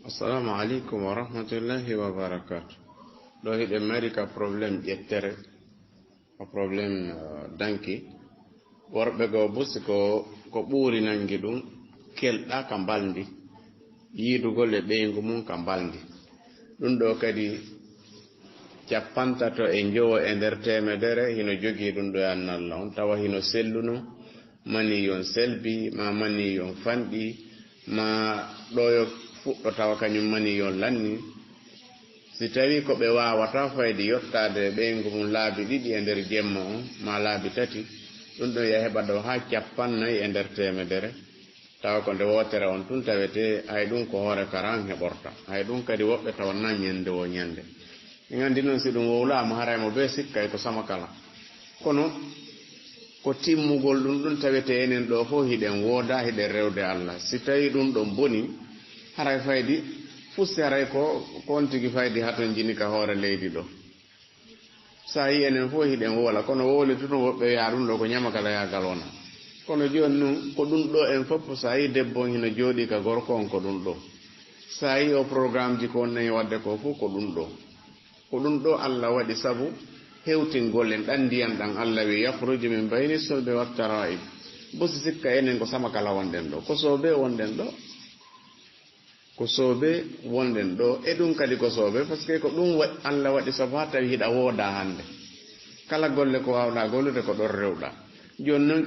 Assalamu alaikum wa rahmatullahi wa barakatuh. Do hide mari ka problem yettere ko problem danki worbe go busi ko buri nangi dum kelda ka balndi yidugo le beengu mun ka balndi dum do kadi ciappanta to e jowo e nder temedere hino jogi dum do annalla on tawa hino selluno mani yon selbi ma mani yon fandi ma doyo fuddo tawa kanyum mani yon lanni si tawi ko be wawata faydi yottade beengu mun laabi didi e nder jemma on ma laabi tati dum do ya heba do ha ciappannayi e nder temedere tawa ko nde wotere on tun tawete ay dum ko hore karan heborta ay dum kadi wobbe taw nan nyande wo nyande ngandi non si dum wowla ma haraymo be sikkay ko sama kala kono ko timmugol dum tawete enen do fo hiden woda hiden rewde Allah si tawi dum don boni haray faydi fusse haray ko kontigi faydi haton jini ka hore leydi do sa yi enen fo hiden wola kono woli tun wobbe ya dum do ko nyama kala ya galona kono joni ko dum do en fop sa yi debbo hino jodi ka gorko on ko dum do sa yi o programme ji ko nayi wadde ko fu ko dum do Allah wadi sabu hewtingol en dan ndiyam dan Allah wi yakhruju min bayni sulbi wat tara'ib busi sikka enen ko sama kala wonden do ko sobe wonden do e dum kadi ko sobe parce que ko dum Allah wadi sabu hata hida woda hande kala golle ko wawda gollude ko dor rewda jonni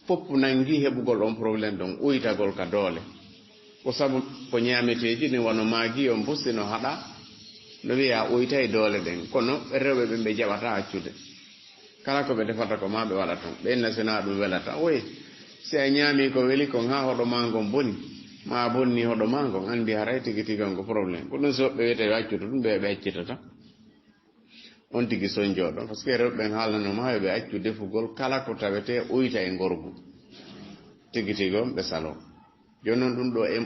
pop nangi hebugol on problème don uytagol ka dole ko sabu ko nyameteji ni wono magi on busi no hada no wiya uytay dole den kono rewbe be jabata accude kala ko be defata ko mabe wala ton be nasina dum welata oy se nyami ko weli ko ha hodo mango boni ma bonni hodo mango andi haray tigi gango problème ko dum so be wete accude dum be accitata on tigi sonjodo parce que rewbe halano ma be accude fugol kala ko tawete uyta e gorgu tigi gom be salo jonon dum do e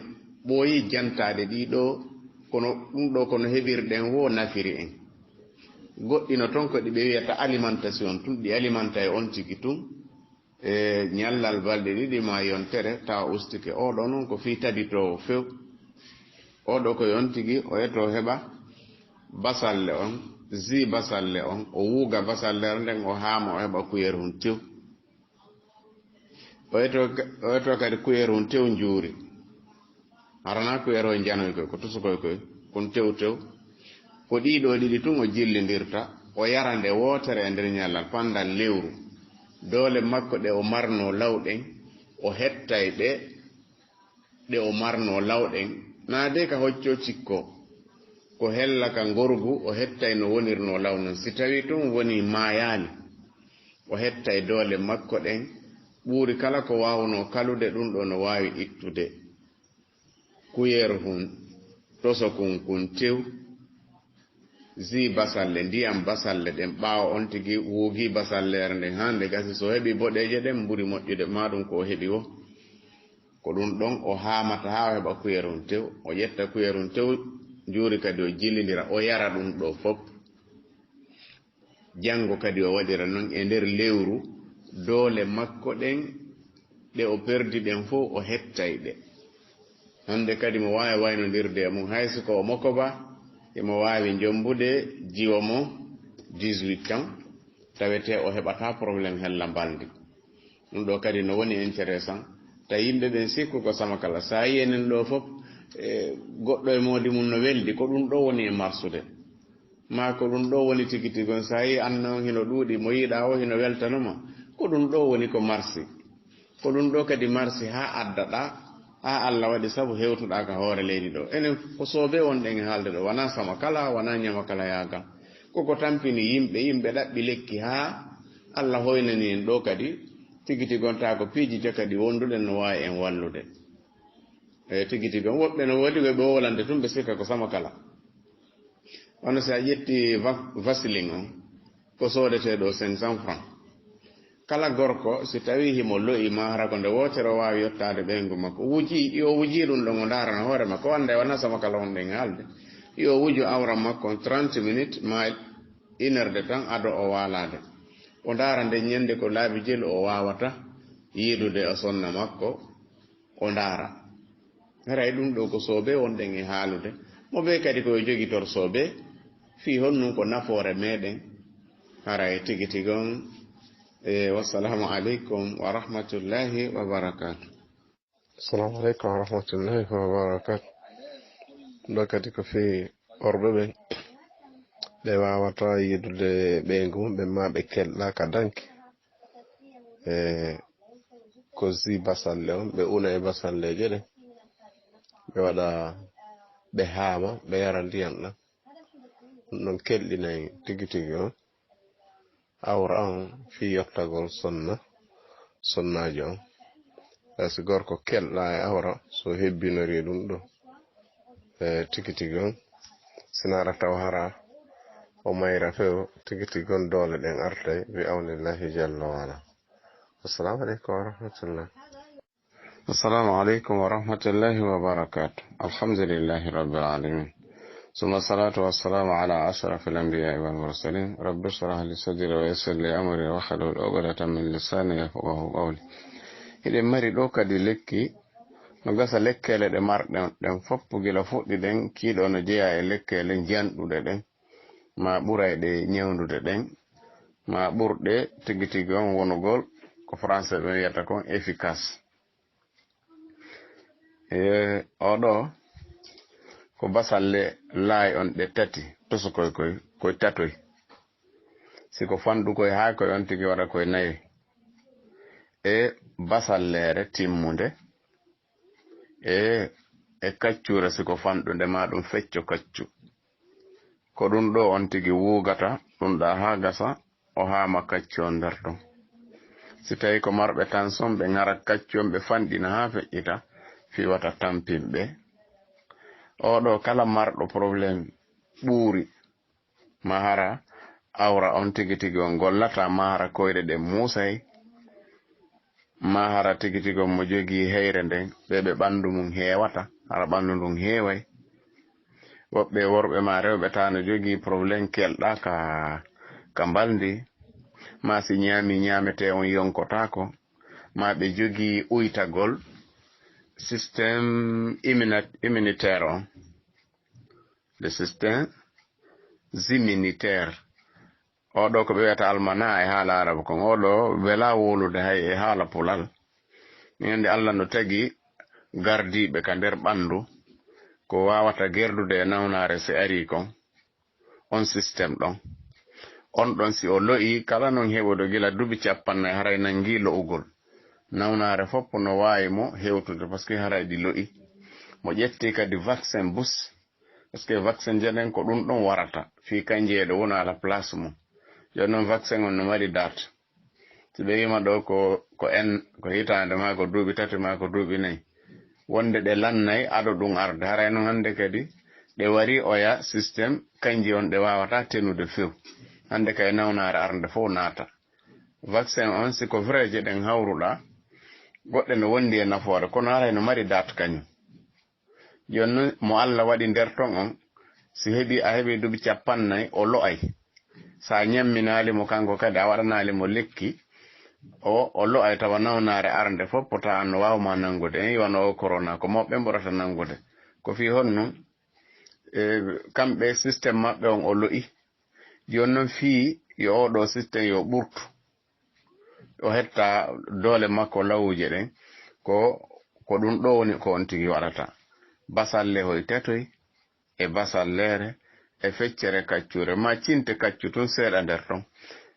boyi jantade di do kono dum do kono hebirden wo nafiri en goddino ton ko di be wiyata alimentation tun di alimenta e on tigi tum e nyallal balde di ma yon tere ta ustike o do non ko fi tabito few o do ko yon tigi o eto heba basalle on zi basalle on o wuga basalle nden o hama o heba kuyerun tew o eto kadi kuyerun tew njuri arana kuyero janoy ko tusukoy koy kon tew ko dido didi tun o jillindirta o yarande wotere e nder nyallal pandal lewru dole makko de o marno lawden o hettay de o marno lawden na de ka hocco cikko ko hella ka gorgu o hettay no wonirno lawnon si tawi tun woni mayani o hettay dole makko den buri kala ko wawno kalude dum do no wawi ittude kuyer hun toso kun tew zi basalle ndiyam basalle den baawo on tigi wugi basalle nden hande gasi so hebi bodeje den mburi modjude madum ko hebi wo ko dum don o haamata ha heba kuyerun tew o yetta kuyerun tew juri kadi o jillindira o yara dum do fop jango kadi o wadira non e nder lewru dole makko den de o perdi den fo o hettayde hande kadi mo wawi waynondirde mum hayso ko mokoba mo wawi jombude jiwo mo 18 ans tawete o hebata problème hella baldi dum do kadi no woni intéressant ta yimbe ben sikku ko sama kala sa yenen do fop goddo e modi mun no weldi ko dum do woni e marsude ma ko dum do woni tigiti gon sa yi anno hino dudi mo yida o hino weltanoma ko dum do woni ko marsi ko dum do kadi marsi ha addada Allah wadi sabu hewtuda ka hore leydi do enen ko sobe wonden halde do wana sama kala wana nyama kala yaga ko tampini yimbe dabbi lekki ha Allah hoynani en do kadi tigiti gonta ko piji te kadi wondude no wawi en wallude tigiti gon wobbe no wodi be wolande tumbe sika ko sama kala on sa yetti vaseline on ko sodete do 500 francs kala gorko si tawi himo lo'i mahara ko nde wotero wawi yottade bengu makko yo wuji dum do ndarana hore makko ande wana sama kala wonde ngalde yo wuju awra makko 30 minutes ma 1 heure de temps ado o walade o ndara nde nyende ko laabi jel o wawata yidude o sonna makko o ndara haray ɗum ɗo ko soobe wonɗen e haalude mo ɓe kadi koye jogitor soobe fi honnum ko nafoore meɗen haray tigi tigon wassalamu aleykum wa rahmatullahi wa barakatuh. Assalamu aleykum wa rahmatullahi wa barakatuh. ɗo kadi ko fi worɓe ɓe wawata yidude ɓeygu ɓe ma ɓe kelɗa ka danki ko zi basalle on ɓe una e basalleje ɗe ɓe waɗa ɓe haama ɓe yara ndiyam ɗam ɗum kelɗinay tigi tigi on awra on fi yottagol sonnaji on si gorko kelɗa e awra so hebbinori ɗum ɗo tigi tigi on sinara taw hara o mayra few tigi tigi on doole ɗen artay bi awnillahi jalla wala. Assalamu aleykum wa rahmatullah. Assalamu aleykum wa rahmatullahi wa barakatuh. Alhamdulillahi rabbil alamin. ثم الصلاة والسلام على أشرف الأنبياء والمرسلين. رب اشرح لي صدري ويسر لي أمري واحلل عقدة من لساني يفقهوا قولي. إذا mari ɗo kadi lekki no gasa lekkele ɗe marɗen ɗen foppu gila fuɗɗi ɗen kiiɗo no jeeya e lekkele janɗuɗe ɗen ma ɓuray ɗe ñewnude ɗen ma ɓurɗe tigi tigi on wonugol ko français ɓe wiyata kon efficace. Oɗo ko basalle laay on ɗe tati toso koye tatoy siko fandu koye haa koye on tigi waɗa koye nayi basallere timmude kaccure siko fanɗude ma ɗum fecco kaccu ko ɗum ɗo on tigi wugata ɗum ɗa haa gasa o haama kaccu on nder ɗon. Si tawi ko marɓe tension ɓe ngara kaccu on ɓe fanɗina haa feƴƴita fiwata tampinɓe. Oɗo kala marɗo probléme ɓuuri mahara awra on tigi tigi on gollata mahara koyɗe ɗe muusay mahara tigi tigi on mo jogii heyre nden ɓe ɓanndu mum heewata hara ɓanndu ndun heeway. Woɓɓe worɓe ma rewɓe ta no jogii probléme kelɗa ka mbaldi ma si ñaami ñaamete on yonkotako ma ɓe jogii uytagol système immunitaire on, le système immunitaire oɗo ko ɓe wiyata almana e haala arabe kon oɗo wela wolude hay e haala pulal ñande Allah no tagi gardiɓe ka nder ɓandu ko wawata gerdude e nawnare si ari kon on système ɗon on ɗon si o lo'i kala non heɓude gila duuɓi 50 haray nangi lo'ugol nawnare fopp no wawi mo hewtude par ce que haray ɗi lo'i mo ƴetti kadi vaccin bus par ce que vaccin jeɗen ko ɗum ɗon warata fi kanjeeɗo wona ala place mum joni noon vaccin on no mari date si ɓe wima ɗo ko hitande ma ko duuɓi 3 ma ko duuɓi 4 wonde ɗe lannay aɗo ɗum arde haray noon hande kadi ɗe wari oya système kanji on ɗe wawata tenude few hande kay nawnare arde fof naata vaccin on siko vrai je ɗen hawruɗa goɗɗe no wondi e nafoore kono haray no mari date kañum joni mo Allah waɗi nder ton on si heɓi a heɓi duuɓi 50 o lo'ay sa ñamminalimo kanko kadi a waɗanalimo lekki o lo'ay tawa nawnare arde fof pota an no wawma nangude en yiwano o corona ko mawɓe ɓurata nangude ko fi honno kamɓe système maɓɓe on o lo'i joni noon fi yo oɗo système yo ɓurtu o hetta doole makko lawuje ɗen ko ɗum ɗo woni ko on tigi waɗata basalle hoye tatoy e basallere e feccere kaccure ma cinte kaccu tun seeɗa nder ton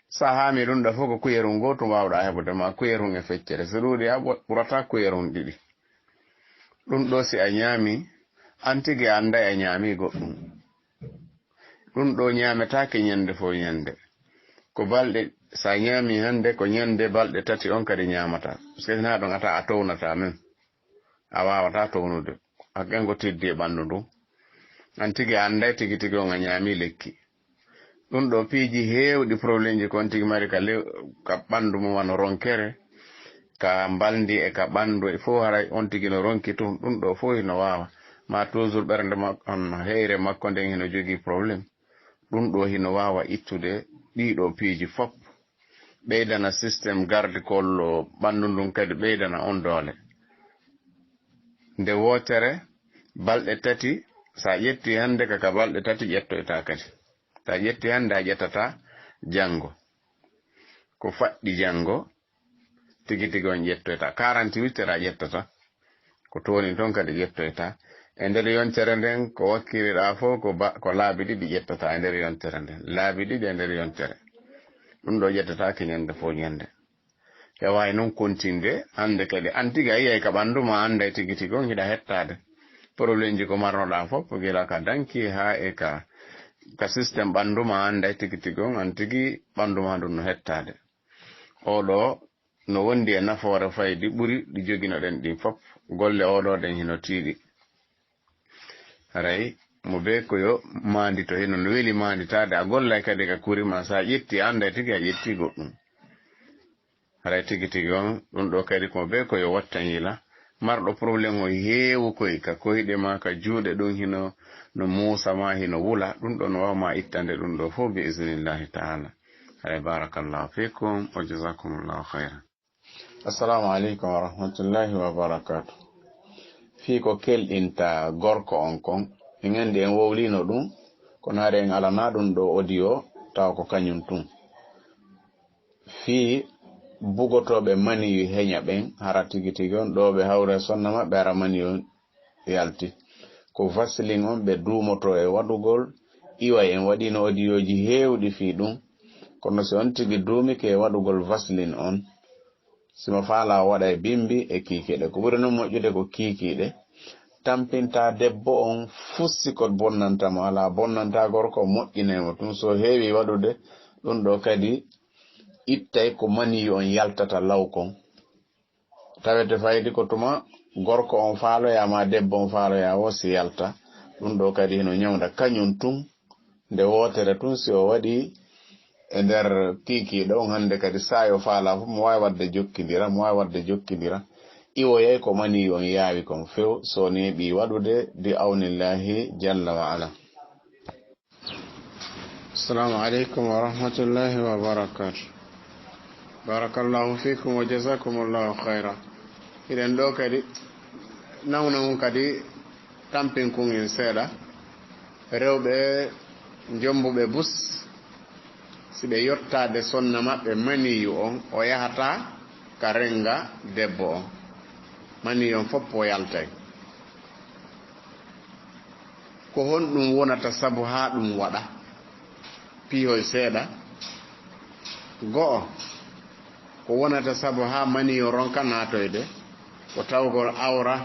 sa haami ɗum ɗa fof ko kuyerum goto wawɗa heɓude ma kuyerum e feccere so ɗuuɗi a ɓurata kuyerum ɗiɗi ɗum ɗo si a ñaami an tigi anda e ñaami goɗɗum ɗum ɗo ñaametake ñande fo ñande ko balɗe sa ñaami hande ko ñande balɗe 3 on kadi ñaamata parce que na ɗon ata a townata men a wawata townude hakkengo tiddi e ɓanndu ndun an tigi anday tigi tigi on a ñaami lekki ɗum ɗo piiji heewɗi probléme ji kon tigi mari ka ɓanndu mum wano ronkere ka mbaldi e ka ɓanndu e fof haray on tigi no ronki tum ɗum ɗo fof hino wawa ma toujours ɓernde on heyre makko nden hino jogii probléme ɗum ɗo hino wawa ittude ɗiɗo piiji fop ɓeydana système garde kollo ɓanndu ndun kadi ɓeydana on doole nde wotere balɗe tati sa ƴetti hande kaka balɗe tati ƴettoyta kadi sa ƴetti hande a ƴettata janngo ko faɗɗi janngo tigi tigi on ƴettoyta 48 heures a ƴettata ko toni toon kadi ƴettoyta e nder yontere nden ko wakkiriɗa fof ko laabi ɗiɗi ƴettata e nder yontere nden laabi ɗiɗi e nder yontere ɗum ɗo ƴettatake ñande fof ñande e wawi noon kontinde hande kadi an tigi a yiyay ka ɓanduma anda tigi tigi on hiɗa hettade probléme ji ko marnoɗa fof ko gila ka danki ha e ka systéme ɓanduma anda tigi tigi on an tigi ɓanduma ɗum no hettade oɗo no wondi e nafoore faydi ɓuri ɗi joginoɗen ɗin fof golle oɗo ɗen hino tiiɗi haray mo be koyo mandito hino no weli manditade a gollay kadi ka kurima sa ƴetti anda tigi a ƴetti goɗɗum haray tigi tigi on ɗum ɗo kadi ko be koyo wattan yila marɗo probléme o heewu koy ka koyɗe ma ka juuɗe ɗum hino no muusa ma hino wula ɗum ɗo no wawma ittande ɗum ɗo fof bi isnillahi taala haray barakallahu fikum wa jazakumullahu khayran. Assalamu alaikum wa rahmatullahi wa barakatuh. Fii ko kelɗinta gorko on kon en andi en wowlino ɗum kono haade en alana ɗum ɗo audio taw ko kañum tun fii bugotoɓe maniyu heña ɓen hara tigi tigi on ɗo ɓe hawre sonna maɓɓe hara maniyu yalti ko vaseline on ɓe dumoto e waɗugol iway en waɗino audio ji heewɗi fii ɗum kono si on tigi duumike e waɗugol vaseline on simo faala waɗa e bimbi e kiikiɗe ko ɓuri noon moƴƴude ko kiikiɗe tampinta debbo on fussikot bonnantamo ala bonnanta gorko moƴƴinemo tun so heewi waɗude ɗum ɗo kadi ittay ko maniyu on yaltata law kon tawete faydi ko tuma gorko on faaloyama debbo on faaloya wo si yalta ɗum ɗo kadi hino ñawda kañum tun nde wotere tun si o waɗi e nder kiikiɗo on hande kadi sayo faala fof mo wawi wadde jokkidira iwoyay ko maniyu on yaawi kon few so neeɓi waɗude bi awnillahi jalla wa ala. Assalamu alaikum wa rahmatullahi wa barakatuh. Barakallahu fikum wa jazakumullahu khayra. Iɗen ɗo kadi nawna mum kadi tampin kun en seeɗa rewɓe jombuɓe bus si ɓe yottade sonna maɓɓe maniyu on o yahata ka renga debbo on maniyu on fof o yaltay ko honɗum wonata sabu ha ɗum waɗa piihoy seeɗa go'o ko wonata sabu ha maniyu ronka natoyde ko tawgol awra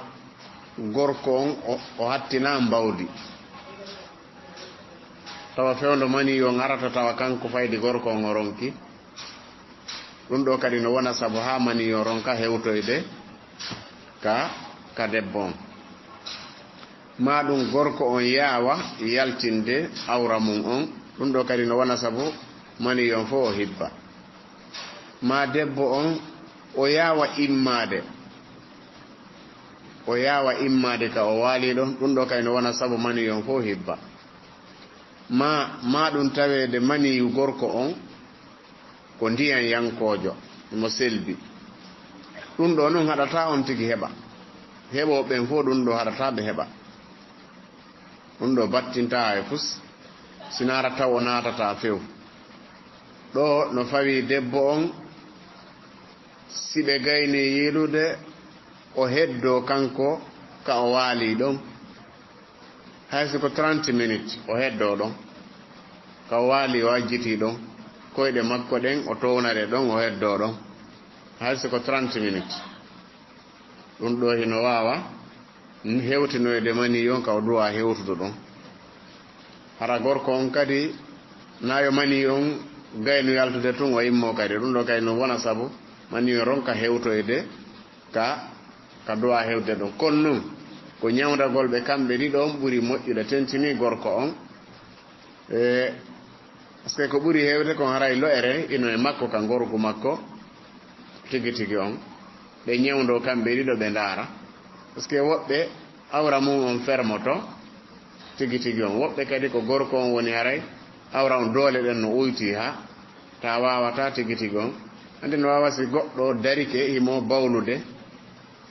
gorko on o hattina mbawdi tawa fewndo maniyu on arata tawa kanko faydi gorko on o ronki ɗum ɗo kadi no wona sabu ha maniyu ronka hewtoyde ka debbo on ma ɗum gorko on yaawa yaltinde awra mum on ɗum ɗo kadi no wona sabu maniyu on fof o hibba ma debbo on o yaawa immade ka o waali ɗon ɗum ɗo kadi no wona sabu maniyu on fof hibba ma ɗum tawede maniyu gorko on ko ndiyan yankojo mo selbi ɗum ɗo noon haɗata on tigi heɓa heɓoɓen fof ɗum ɗo haɗata ɓe heɓa ɗum ɗo battinta e fus sinara taw o natata few ɗo no fawi debbo on si ɓe gayni yiilude o heddo kanko ka o waali ɗon hayso ko 30 minutes o heddo ɗon ka o waali o ajjiti ɗon koyɗe makko ɗen o townare ɗon o heddo ɗon hayso ko 30 minutes ɗum ɗo hino wawa hewtinoyde mani on ka o duwa hewtudo ɗon hara gorko on kadi nayo mani on gaynu yaltude tun o immo kadi ɗum ɗo kay no wona sabu mani on ronka hewtoyde ka duwa hewde ɗon kono noon ko ñawdagol ɓe kamɓe ɗiɗon ɓuri moƴƴude tentini gorko on par ce que ko ɓuri hewde kon haray lo'ere ino e makko ka gorgu makko tigi tigi on ɓe ñewdo kamɓe ɗiɗo ɓe ndaara par ce que woɓɓe awra mum on fermoto tigi tigi on woɓɓe kadi ko gorko on woni haray awra on doole ɗen no uyti ha ta wawata tigi tigi on andi no wawa si goɗɗo darike himo bawlude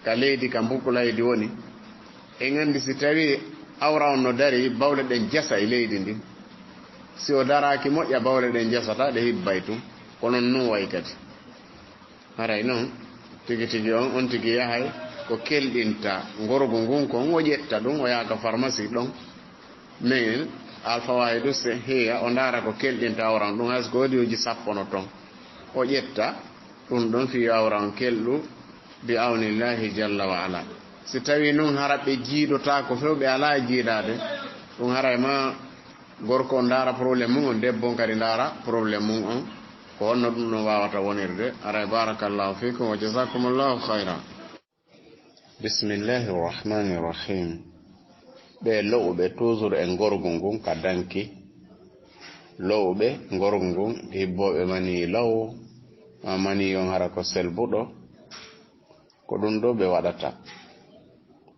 ka leydi ka mbukulaydi woni en andi si tawi awra on no dari bawle ɗen jasa e leydi ndin si o daraki moƴƴa bawle ɗen jasata ɗe hibbay tum konon nun way kadi haray noon tigi tigi on tigi yahay ko kelɗinta ngorgu ngun kon o ƴetta ɗum o yaaka pharmacie ɗon mais alfawayidu se heeya o ndaara ko kelɗinta awran ɗum hayso ko waɗi uji sappono ton o ƴetta ɗum ɗon fi awran kelɗu bi awnillahi jalla wa ala si tawi noon hara ɓe jiiɗota ko few ɓe ala jiiɗade ɗum haray ma gorko ndaara probléme mum on debbo kadi ndaara probléme mum on ko wonno ɗum ɗon wawata wonirde aray barakallahu fikum wa jazakumullahu khayran bismillahi rrahmani rrahim ɓe lowɓe toujours e gorgu ngun ka danki lowɓe gorgu ngun hibboɓe mani law ma mani on hara ko selbuɗo ko ɗum ɗo ɓe waɗata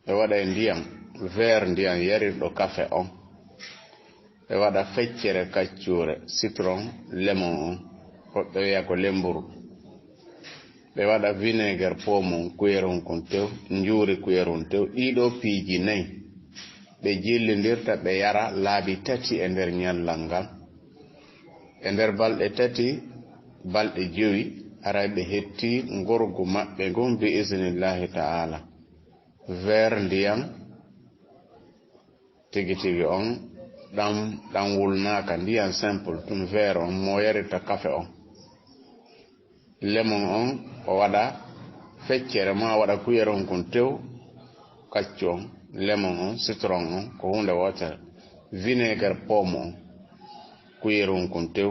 ɓe waɗa e ndiyam verre ndiyam yarirɗo kafe on ɓe waɗa feccere kaccure citron lemon on hoɓɓe wiya ko lemburu ɓe waɗa vinaigre pomon kuyeron kon tew njuuri kuyeron tew ɗiɗo piiji nayi ɓe jillindirta ɓe yara laabi 3 e nder ñallal ngal e nder balɗe 3 balɗe 9 aray ɓe hetti ngorgu maɓɓe ngon bi isnillahi ta'ala verre ndiyam tigi tigi on ɗan wulnaka ndiyam simple tum verre on mo yarirta kafe on lemon on o waɗa feccere ma waɗa kuyeron kon tew kaccu on lemon on citron on ko hunde wotere vinaigre pomme on kuyeron kon tew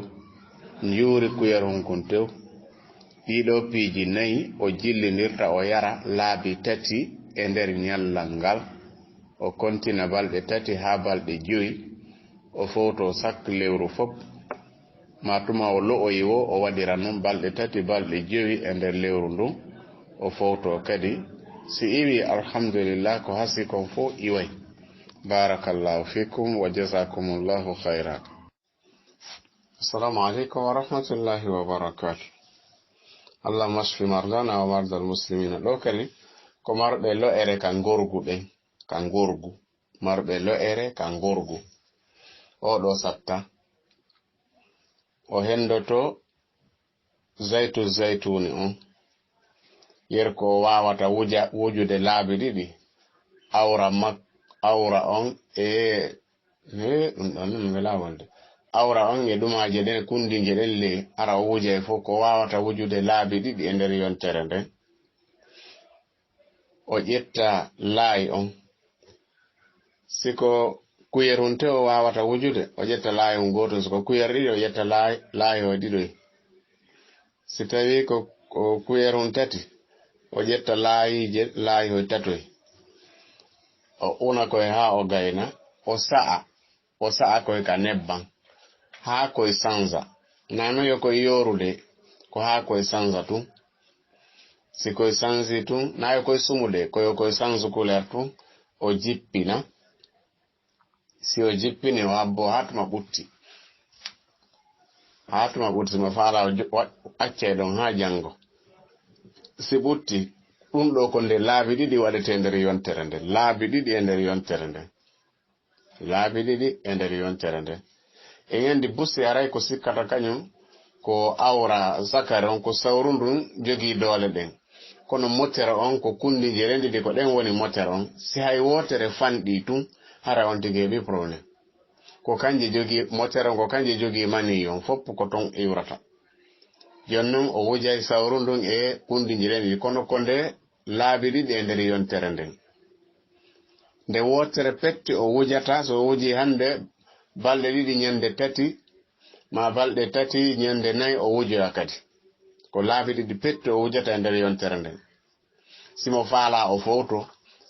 njuuri kuyeron kon tew ɗiɗo piiji nayi o jillinirta o yara laabi 3 e nder ñallal ngal o kontina balɗe 3 ha balɗe 5 o fowto sak lewru fop ma tuma o lo'oyi o waɗira noon balɗe 3 balɗe 5 e nder lewru ndun o fowto kadi si iwi alhamdulillah ko hasi kon fo iway barakallahu fikum wa jazakumullahu khayran assalamu alaikum wa rahmatullahi wa barakatuh allah mashfi mardana wa mardal muslimina ɗo kadi ko marɓe lo'ere ka ngorgu ɓen ka ngorgu marɓe lo'ere ka ngorgu o ɗo satta o hendoto zaytuni on yer ko wawata wujude laabi ɗiɗi awra on ɗum ɗon wela wonde awra on e ɗumaje ɗen kundije ɗen le ara wuje fof ko wawata wujude laabi ɗiɗi e nder yontere nden o ƴetta laayi on siko kuyerunte o wawata wujude o ƴetta laayi on goto siko kuyer ɗiɗi o ƴetta laayi o ɗiɗoy si tawi ko kuyerun 3 o ƴetta laayi o tatoy o una koye ha o gayna o sa'a koye ka nebban ha koye sanza nanoyo koye yorude ko ha koye sanza tun si koye sanzi tun nayo koye sumude koye sanzu kuler tun o jippina si o jippini o habbo hatuma ɓutti simo faala o accay ɗon ha jango si ɓutti ɗum ɗo ko nde laabi ɗiɗi waɗete nder yontere nde laabi ɗiɗi e nder yontere nde en andi busi aray ko sikkata kañum ko awra zakare on ko sawru ndun jogii doole ɗen kono motere on ko kundije rendiɗi ko ɗen woni motere on si hay wotere fanɗi tun hara on tigi heɓi probléme ko kanje jogii motere on ko kanje jogii mani on fopp ko ton iwrata jonnon o wujay sawru ndun e kundije rendiɗi kono ko nde laabi ɗiɗi e nder yontere nden nde wotere petti o wujata so wuji hande balɗe ɗiɗi ñande 3 ma balɗe 3 ñande 4 o wujoya kadi ko laabi ɗiɗi petti o wujata e nder yontere nden simo faala o fowto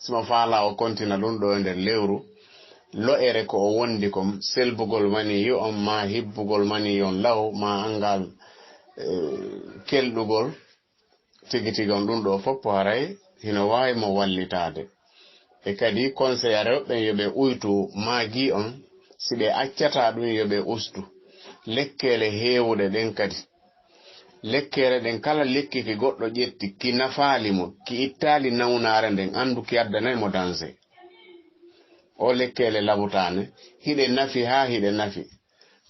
simo faala o kontina ɗum ɗo e nder lewru lo'ere ko o wondi kom selbugol mani yo on ma hibbugol mani yon law ma angal kelɗugol tigi tigi on ɗum ɗo foppo haray hino wawi mo wallitade e kadi conseil rewɓe yoɓe uytu maagi on si ɓe accata ɗum yoɓe ustu lekkele heewude ɗen kadi lekkere ɗen kala lekki ki goɗɗo ƴetti ki nafaali mo ki ittaali nawnare nden andu ki addanay mo danger o lekkele labutane hiɗe nafi ha hiɗe nafi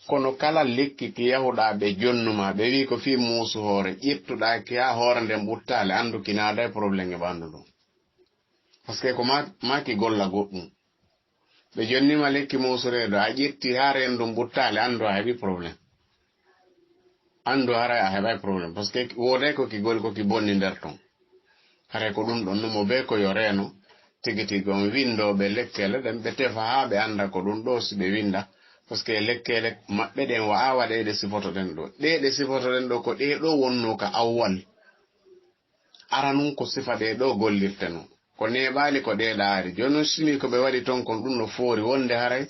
kono kala lekki ki yahuɗa ɓe jonnuma ɓe wi ko fi muusu hoore ƴettuɗa ki ha hoore nden ɓuttale andu kinaada e probléme e ɓandu ɗum par ce que ko maki golla goɗɗum ɓe jonnima lekki muusureɗo a ƴetti ha rendum ɓuttale andu a heɓi probléme andu haray a heɓay probléme par ce que woday koki goli koki bonni nder ton haray ko ɗum ɗon numo be ko yo reeno tigi tigi on windoɓe lekkele ɗen ɓe tefa ha ɓe anda ko ɗum ɗo si ɓe winda par ce que lekkele maɓɓe ɗen wawa ɗeɗe sifotoɗen ɗo ɗeɗe sifotoɗen ɗo ko ɗeɗo wonno ka awwal ara nun ko sifa ɗeɗo gollirte no ko neɓali ko ɗeɗa ari joni simi ko ɓe waɗi ton kon ɗum no foori wonde haray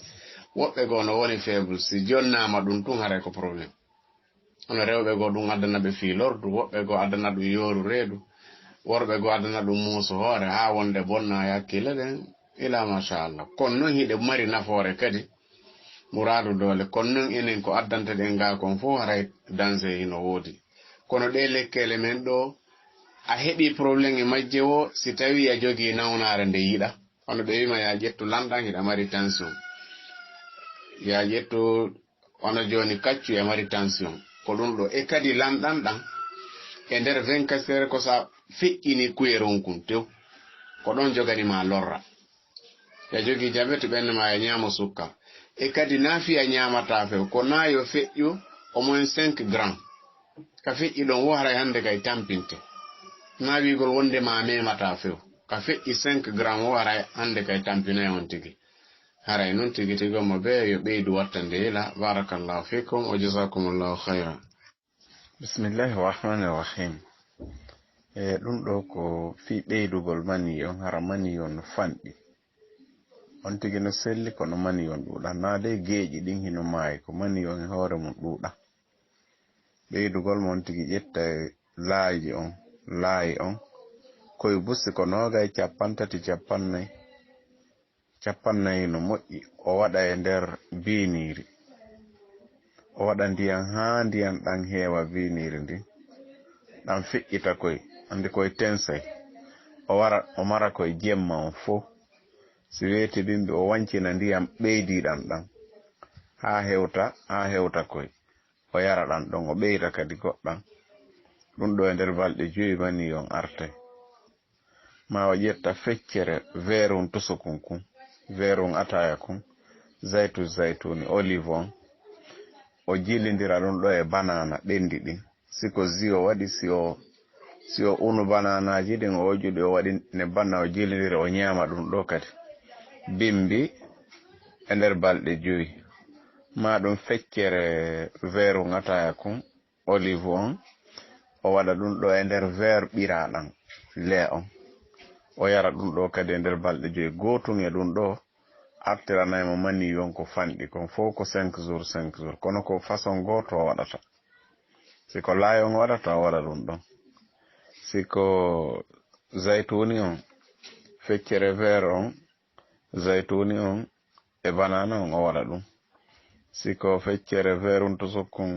woɓɓe goo no woni faible si jonnama ɗum tun haray ko probléme hono rewɓe goo ɗum addana ɓe fi lordu woɓɓe goo addana ɗum yoru reedu worɓe goo addana ɗum muuso hoore ha wonde bonna yakkile ɗen ila machallah kono noon hiɗe mari nafoore kadi muradu dole kono noon enen ko addante ɗen ga kon fof haray danger hino woodi kono ɗe lekkele men ɗo a heɓi probléme e majje wo si tawi a jogii nawnare nde yiɗa hono ɓe wima ya ƴettu lanɗan hiɗa mari tension ya ƴettu hono joni kaccu e mari tension ko ɗum ɗo e kadi lanɗan ɗan e nder 24 heures ko sa feƴƴini kuyeron kun tew ko ɗon joganima lorra ya jogii diabète ɓenne ma ya ñaama sukka e kadi naafi a ñaamata few ko naayo feƴƴu au moins 5 grammes ka feƴƴi ɗon wo haray hande kay tampinte naawigol wonde ma memata few ka feƴƴi 5 grammes wo haray hande kay tampinay on tigi haray noon tigi tigi mo be yo ɓeydu wattande ila barakallahu fikum wa jazakumullahu khayran bismillahi rahmani rahim ɗum ɗo ko fi ɓeydugol mani on hara mani on fanɗi on tigi no selli kono mani on ɗuuɗa na de geeƴi ɗin hino maayi ko mani on e hoore mum ɗuuɗa ɓeydugol mon tigi ƴetta laayi on koye busti ko noogay 30 capannayyi no moƴƴi o waɗa e nder biiniri o waɗa ndiyam haa ndiyam ɗan heewa biiniri ndin ɗan feƴƴita koye andi koye tensay o mara koye jemma on fof si weeti ɗin o wancina ndiyam ɓeydiɗan ɗan haa hewta koye o yara ɗan ɗon o ɓeyda kadi goɗɗan ɗum ɗo e nder balɗe 5 mani on artay ma o ƴetta feccere verum tusukun kun verum ataya kun zaytuni olive on o jilindira ɗum ɗo e banana ɓendi ɗin siko zio waɗi si o unu bananaji ɗin o juɗi o waɗi ne banna o jilindira o ñaama ɗum ɗo kadi bimbi e nder balɗe 5 ma ɗum feccere verum ataya kun olive on o waɗa ɗum ɗo e nder verre ɓiraɗan lait on o yara ɗum ɗo kadi e nder balɗe 5 gotum e ɗum ɗo artiranaymo mani yon ko fanɗi kon fof ko 5 jours kono ko façon goto o waɗata siko laayi on waɗata o waɗa ɗum ɗon siko zaytuni on feccere verre on zaytuni on e banana on o waɗa ɗum siko feccere verum to sokkun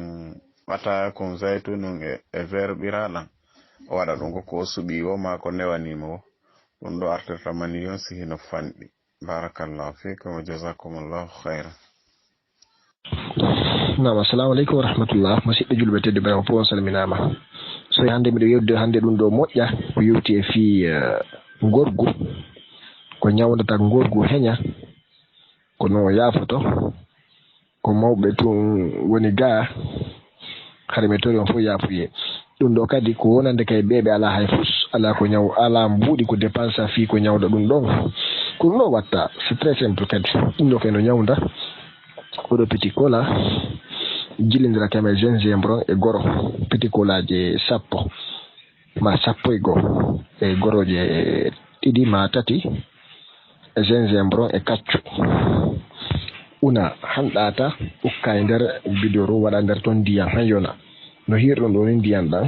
ataya kon zaytuni on e verre ɓiraɗan o waɗa ɗum ko suɓi wo ma ko newanima wo ɗum ɗo artirta mani yon si hino fanɗi barakallahu fikum wa jazakumullahu khairan Naam, assalamu alaikum wa rahmatullah. Musidɓe julɓe tedduɓe ɓe fof on salminama. So hande miɗo yewtude hande ɗum ɗo moƴƴa ko yewti e fi gorgu ko ñawdata gorgu heña ko no yaafoto ko mawɓe tun woni ga hade mi tori on fof yaafuye ɗum ɗo kadi ko wonande kay ɓeɓe ala hay fus ala ko ñaw ala mbuuɗi ko dépense fi ko ñawda ɗum ɗon ko ɗum ɗo watta c'est très simple kadi ɗum ɗo kay no ñawda oɗo petit cola jilindira kame gingembre e goro petit cola je 10 ma 10 e goroje 2 ma 3 e gingembre e kaccu una hanɗata ukka e nder bidoro waɗa nder ton ndiyam han yona no hirɗon ɗo ni ndiyam ɗan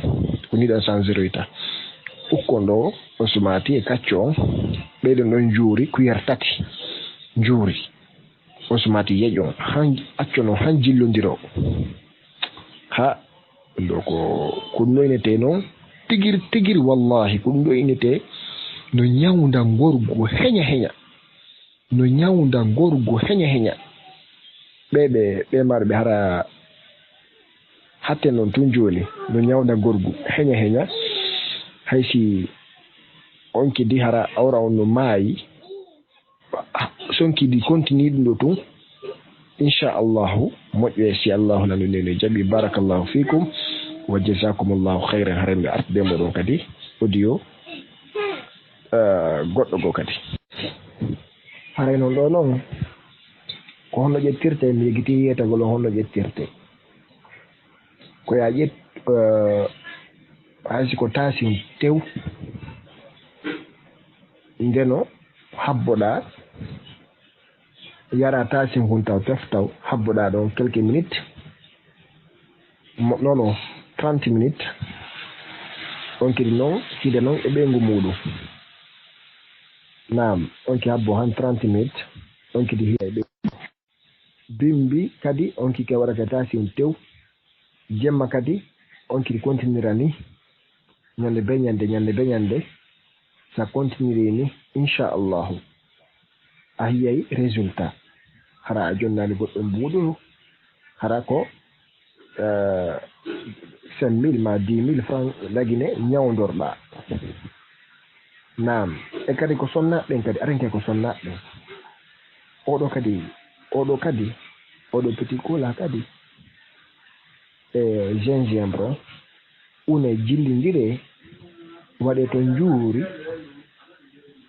ko ni ɗan sangiroyta ukkon ɗo on sumati e kaccu on ɓeyɗon ɗon juuri cuillère 3 juuri on sumati yeƴon han accono han jillodiro ha ɗo ko ɗum ɗo inete noon tigiri wallahi ko ɗum ɗo inete no ñawda gorgu heña no ñawda gorgo heña ɓe marɓe hara hatte noon tun joni no ñawda gorgo heña haysi on kidi hara awra on no maayi sonkidi continue ɗum ɗo tun inchallahu moƴƴo si allahu nanu nene jaɓi barakallahu fikum wa jasakumullahu hayran haremɓe artude moɗon kadi audio goɗɗo go kadi haray noon ɗo noon ko honno ƴettirte mi yegiti yetagol on honno ƴettirte ko ya ƴet haysi ko tasin tew ndeno habboɗa yara tasin huntaw teftaw habboɗa ɗon quelques minutes non 30 minutes on kadi noon hide noon e ɓeygu muɗum nam on ki habbo han 30 minutes on kadi hiya e ɓeygu bimbi kadi on kike waɗata tasin tew jemma kadi on kadi continuera ni ñande be ñande sa continuer ni inchallahu a yiyay résultat hara a jonnani goɗɗo mbuɗo hara ko 5 000 ma 10 000 francs lagine ñawdorɗa nam e kadi ko sonnaɓen kadi arenke ko sonnaɓen oɗo petit cola kadi e gingembre une jillidire waɗe to juuri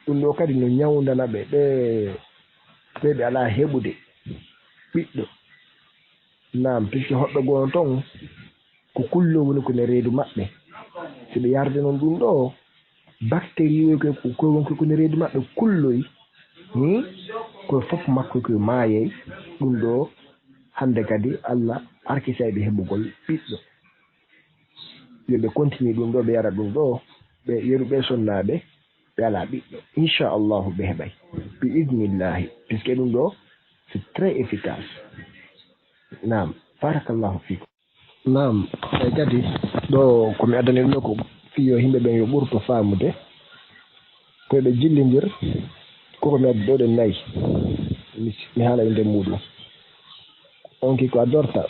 ɗum ɗo kadi no ñawdana ɓe ala heɓude ɓiɗɗo nam puisque hoɓɓe gono ton ko kullo woni kone reedu maɓɓe si ɓe yarde noon ɗum ɗo bactérie ko woni kone reedu maɓɓe kulloy koye fof makko koye maayey ɗum ɗo hande kadi Allah arkisayɓe heɓugol ɓiɗɗo yoɓe continue ɗum ɗo ɓe yara ɗum ɗo ɓe yeruɓe sonnaɓe ɓe ala ɓiɗɗo inchallahu ɓe heɓay bi idnillahi puisque ɗum ɗo c'est très efficace nam barakallahu fikum nam e kadi ɗo komi addani ɗum ɗo ko fiyo yimɓe ɓen yo ɓurto famude koyeɓe jillidir koko mi addi ɗo ɗe nayyi mi haala inde muɗum on ki ko a dorta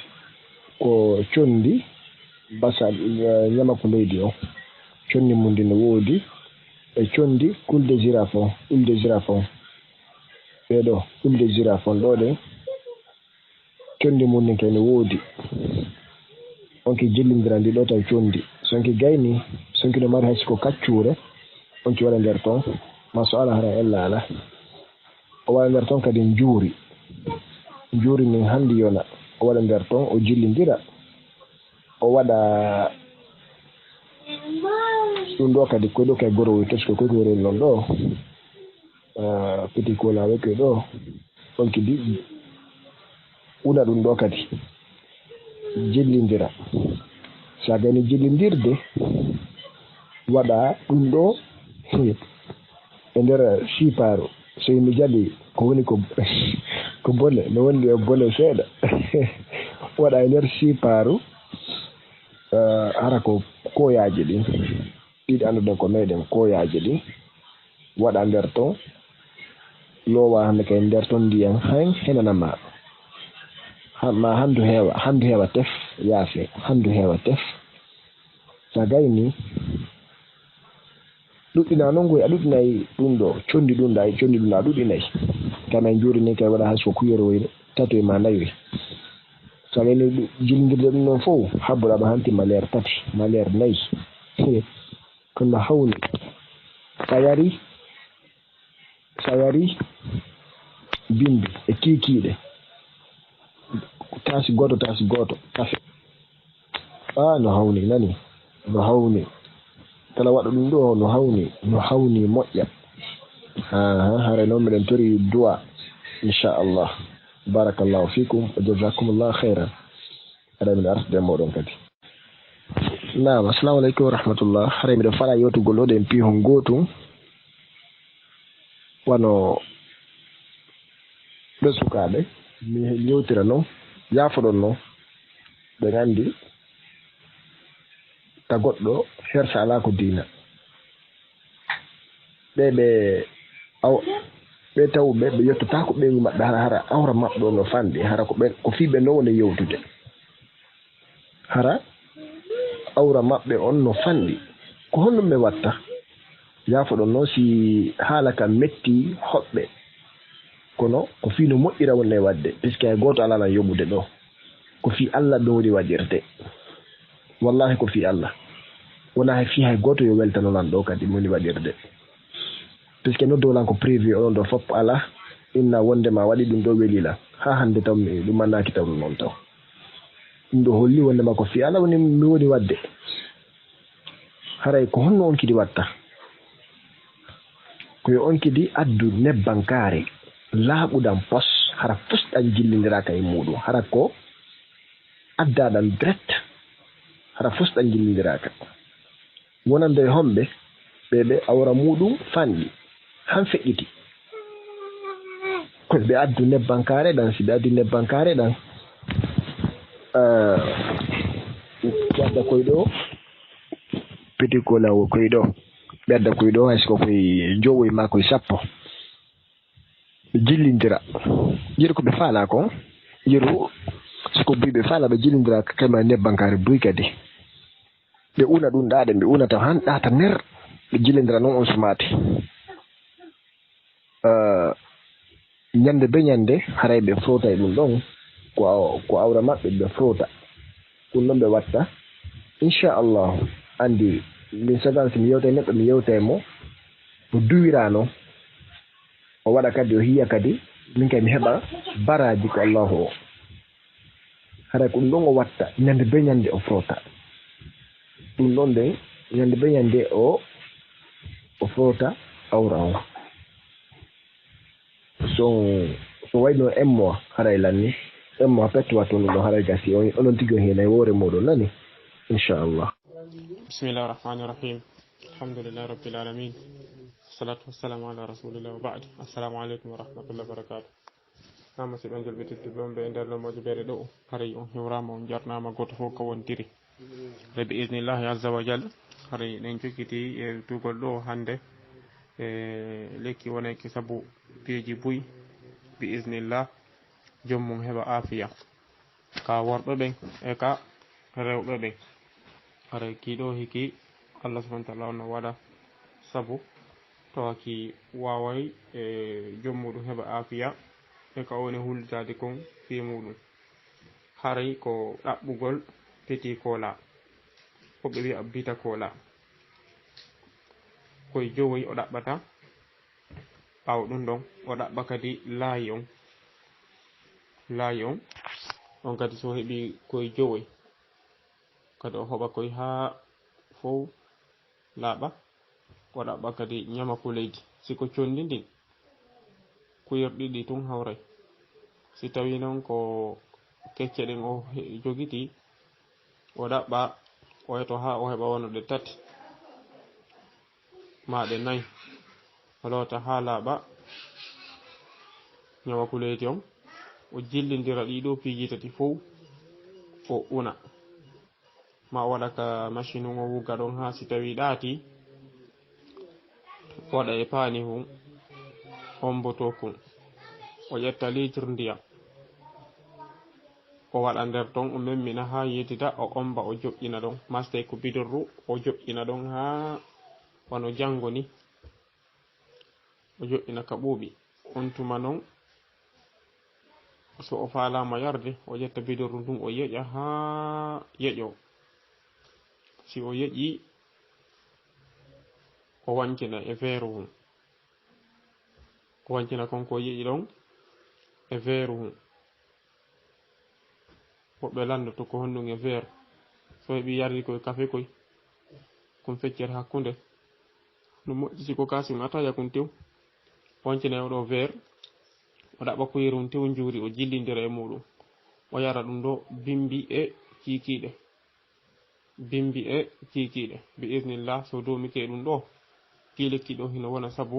ko condi basal ñama ko leydi o condi mum ndi no woodi e condi huile de girafon ɓeɗo huile de girafon ɗo ɗen condi mum ndin kay no woodi onki jillidira ndi ɗo taw condi sonki gayni sonki no mari haysi ko kaccure onki waɗa nder toon ma so ala hara ella ala o waɗa nder toon kadi juuri min handi yona o waɗa nder toon o jillidira o waɗa ɗum ɗo kadi koye ɗo kay gorowoy tesko koye ko rel noon ɗo petit kolawe koye ɗo on kadi una ɗum ɗo kadi jillidira sa gani jillidirde waɗa ɗum ɗo e nder siparu so yimɓe jaɓi ko woni ko bole no wondi e bole seeɗa waɗa e nder siparu hara ko koyaji ɗin ɗiɗi anduɗen ko meɗen koyaji ɗin waɗa nder ton lowa hande kay nder ton ndiyan henanama ma handu heewa tef yaase handu heewa tef sa gayni ɗuɗɗina noon goy a ɗuɗɗinayi ɗum ɗo condi ɗum ɗa a ɗuɗɗinayi kam en juurini kay waɗa hayso kuyeroyre tato e ma nayi so gayni jillidirde ɗum noon fof habboɗa ɗo hantima leer tati ma leer nayyi kono hawni sa yari bimbi e kiikiiɗe taasi goto kafe no hawni nani no hawni kala waɗa ɗum ɗo no hawni moƴƴa hare noon miɗen tori duwa inchallah barakallahu fikum wa jazakumullahu hayran aɗa min artude moɗon kadi nam assalamu aleykum wa rahmatullah hare miɗen faala yewtugol ɗo ɗen pihon gotum wano ɓe sukaɓe mi yewtira noon yafoɗon noon ɓe gandi ta goɗɗo hersa ala ko diina ɓe ɓe tawɓe ɓe yettotako ɓeygu maɓɓe hara awra maɓɓe ɗo no fanɗi hara ko fiɓe no woni yewtude hara awra maɓɓe on no fanɗi ko honɗum ɓe watta yaafo ɗon noon si haala kam metti hoɓɓe kono ko fi no moƴƴira wonne wadde puisque hay goto alana yoɓude ɗo ko fi Allah ɗo woni waɗirde wallahi ko fi Allah wona hay fi hay goto yo weltanonan ɗo kadi woni waɗirde puisque no dowlan ko prévu onon ɗo fopp ala inna wondema waɗi ɗum ɗo welila ha hande taw ɗum mannaki tawno noon taw ɗum ɗo holli wondema ko fi Allah woni mi woni wadde haray ko honno on kidi watta koyo on kidi addu nebbankare laaɓuɗan pos hara fusɗan jillidiraka e muɗum hara ko addaɗan direct hara fusɗan jillidiraka wonande e homɓe ɓeɓe awra muɗum fanɗi han feƴƴiti koye ɓe addu nebbankare ɗan si ɓe addi nebbankare ɗan wadda koye ɗo petit kolawo koye ɗo ɓe adda koye ɗo hayso koye jowoye ma koye sappo ɓe jillindira jiru ko ɓe faala ko jiru soko buy ɓe faala ɓe jillindira kama nebbankare buy kadi ɓe una ɗum ɗaɗe ɓe una taw han ɗata ner ɓe jillindira noon on sumati ñande be ñande haray ɓe frota e ɗum ɗon ko awra maɓɓe ɓe frota ɗum ɗon ɓe watta inchallahu andi min sagan si mi yewta e neɗɗo mi yewta e mo no duwirano o waɗa kadi o hiya kadi min kay mi heɓa baraji ko allahu o haray ko ɗum ɗon o watta ñande be ñande o frota ɗum ɗon nden ñande be ñande o frota awra o so wayno emmo haray lanni emmo pettowa toon ɗum ɗo haray gasi onon tigi o hena e woore moɗon nani inchallah bismillahi rahmani rahim alhamdulillahi rabbil alamin salatu wassalamu ala rasulillah wa ba'd assalamu aleykum wa rahmatullahi wa barakatuh nama si ɓen julɓe tedduɓe on ɓe nder lomoje ɓeɗe ɗo haray on hewrama on jarnama goto fof ko wontiri re bi isnillahi azza wa jal haray ɗen jokkiti e tugol ɗo hande e lekki woneki saabu piiji buy bi isnillah jommum heɓa afiya ka worɓe ɓen e ka rewɓe ɓen haray kiɗo hiki Allah subhanahu wa ta'ala on waɗa saabu tawaki waway e jommuɗum heɓa afiya e ka woni hullitade kon fi muɗum haray ko ɗaɓɓugol peti kola hoɓe wi'a bita kola koye jowoyi o ɗaɓɓata ɓawo ɗum ɗon o ɗaɓɓa kadi laayi on on kadi so heeɓi koye jowoyi kadi o hoɓa koye ha fof laaɓa o ɗaɓɓa kadi ñama ko leydi siko condi ndin kuyerɗiɗi tun hawray si tawi noon ko kecce ɗen o jogiti o ɗaɓɓa o yeto ha o heɓa wonoɗe tati maɗe nayyi o lota ha laaɓa ñama ko leydi on o jillindira ɗiɗo piiji tati fof o una ma o waɗa ka machine o wugga ɗon ha si tawi ɗaati waɗa e paani hum omboto kun o ƴetta litre ndiyam o waɗa nder ton o memmina ha yetita o omba o joƴƴina ɗon maste ko bidorru o joƴƴina ɗon ha wano janngo ni o joƴƴina ka ɓuuɓi on tuma noon so o falama yarde o ƴetta bidorru ndun o yeƴa ha yeƴo si o yeƴi o wancina e veeru hum o wancina konko yeƴi ɗon e veeru hum woɓɓe landoto ko honɗum e veer so heɓi yardi koye kafe koy kon feccere hakkunde no moƴƴi ko kasi a tawa yakun tew wancina e oɗo veer o ɗaɓɓa koyerum tew juuri o jillindira e muɗum o yara ɗum ɗo bimbi e kikiɗe bi isnillah so domike ɗum ɗo ki lekki ɗo hino wona saabu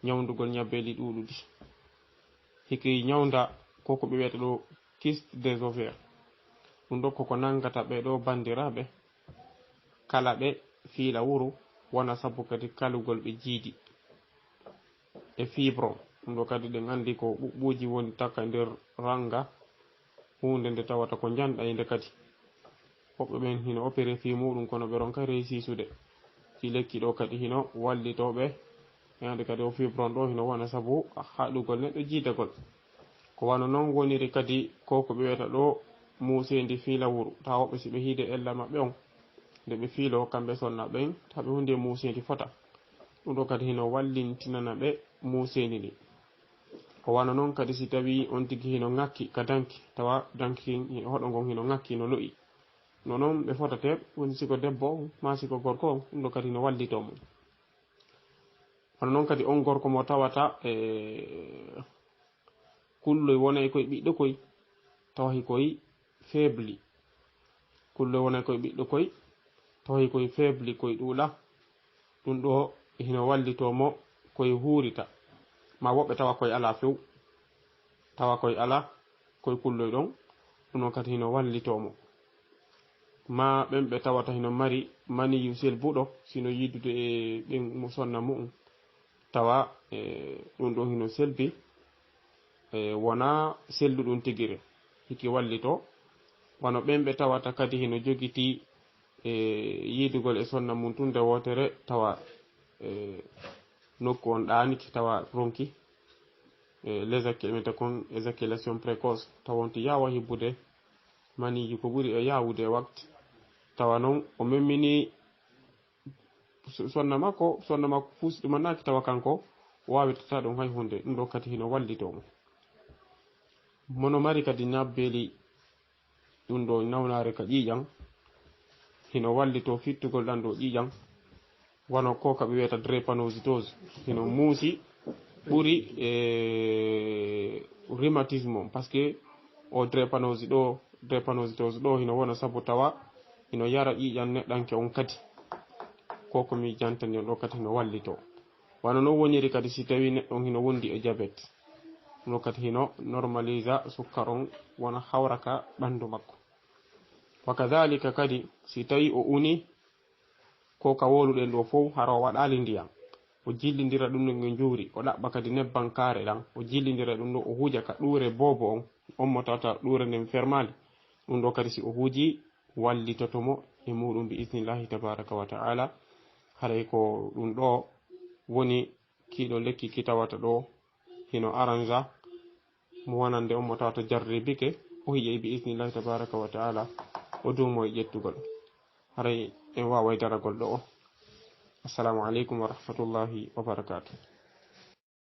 ñawdugol ñabbeli ɗuɗuɗi hiki ñawda koko ɓe wiyata ɗo kyste des ovaires ɗum ɗo koko nangata ɓe ɗo bandiraɓe kala ɓe fiila wuro wona saabu kadi kalugol ɓe jiidi e fibron ɗum ɗo kadi ɗen andi ko ɓuɓɓuji woni takka nder ranga hunde nde tawata ko janɗa e nde kadi hoɓɓe ɓen hino opéré fi muɗum kono ɓe ronka réussisude si lekki ɗo kadi hino wallitoɓe e ande kadi o fibron ɗo hino wona saabu haɗugol neɗɗo jiidagol ko wano noon woniri kadi ko ɓe wiyata ɗo musendi fiilawuru ta woɓɓe si ɓe hiide ella maɓɓe on nde ɓe fiilo kamɓe sonna ɓen taɓe hunde musendi fota ɗum ɗo kadi hino wallintinana ɓe musendi ndi ko wano noon kadi si tawi on tigui hino ngakki ka danki tawa danki hoɗo ngon hino ngakki no lo'i no noon ɓe fotate woni siko debbo on ma siko gorko on ɗum ɗo kadi hino wallitomo hono noon kadi on gorko mo tawata kulloy wonay koye ɓiɗɗo koy tawahi koye faible kulloy wonay koye ɓiɗɗo koy tawahi koye faible koye ɗuuɗa ɗum ɗo hino wallitomo koye huurita ma woɓɓe tawa koye ala few tawa koye ala koye kulloy ɗon ɗum ɗon kadi hino wallitomo ma ɓen ɓe tawata hino mari maniyu selbuɗo sino yiddude e ɓen mo sonna mu'um tawa ɗum ɗon hino selbi wona selluɗum tigire hiki wallito wano ɓen ɓe tawata kadi hino jogiti yidugol e sonna mum tun nde wotere tawa nokku on ɗaniki tawa ronki kon éjaculation précoce tawonti yawa hibbude maniji ko ɓuri e yawude waktu tawa noon o memmini sonna makko fuusi ɗumannaki tawa kanko o wawitata ɗum hay hunde ɗum ɗo kadi hino wallitomo mono mari kadi nabbeli ɗum ɗo nawnare ka ƴiƴan hino wallito fittugol ɗan ɗo ƴiƴan wano ko kaɓe wiyata drépanocytose hino muusi ɓuri rhumatisme par ce que o drépanocytose ɗo hino wona saabu tawa hino yara ƴiƴan neɗɗanke on kadi ko komi jantani on ɗo kadi hino wallito wano noon woniri kadi si tawi neɗɗon hino wondi e diabète ɗum kadi hino normalisa sukkar on wona hawraka ɓandu makko wa kadhalika kadi si tawi o uni ko ka woluɗen ɗo fof hara o waɗali ndiyam o jillidira ɗum no nge juuri o ɗaɓɓa kadi nebban kaare ɗan o jillidira ɗum ɗo o huuja ka ɗuure bobo on mo tawata ɗuure nden fermali ɗum ɗo kadi si o huuji wallitotomo e muɗum bi isnillahi tabaraka wa ta'ala haray ko ɗum ɗo woni kiiɗo lekki ki tawata ɗo hino aranja mo wonande on mo tawata jarribike o hiƴey bi isnillahi tabaraka wa ta'ala o duumo e ƴettugol haray en wawa daragol ɗo o assalamu aleykum wa rahmatullahi wa barakatuh